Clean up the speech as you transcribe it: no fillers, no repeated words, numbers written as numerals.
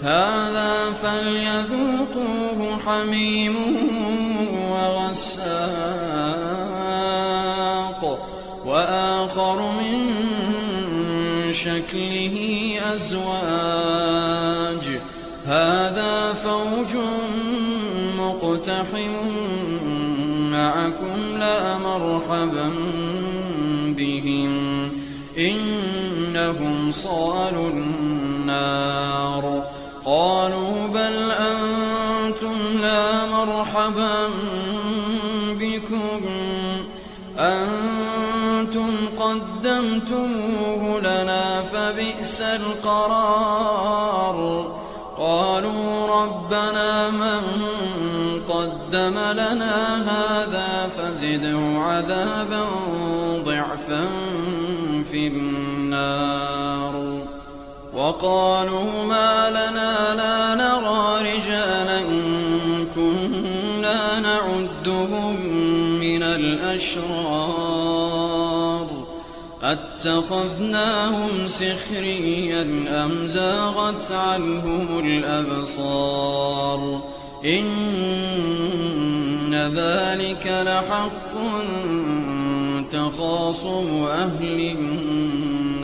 هذا فليذوقوه حميم وغساق وآخر من شكله أزواج هذا فوج مقتحم معكم لا مرحبا بهم إنهم صالوا النار قالوا بل أنتم لا مرحبا بكم أنتم قدمتموه لنا فبئس القرار قالوا ربنا من قدم لنا هذا فزده عذابا ضعفا في النار وقالوا ما لنا لا نرى رجالا كنا نعدهم من الأشرار أتخذناهم سخريا أم زاغت عنهم الأبصار إن ذلك لحق تخاصم أهل النار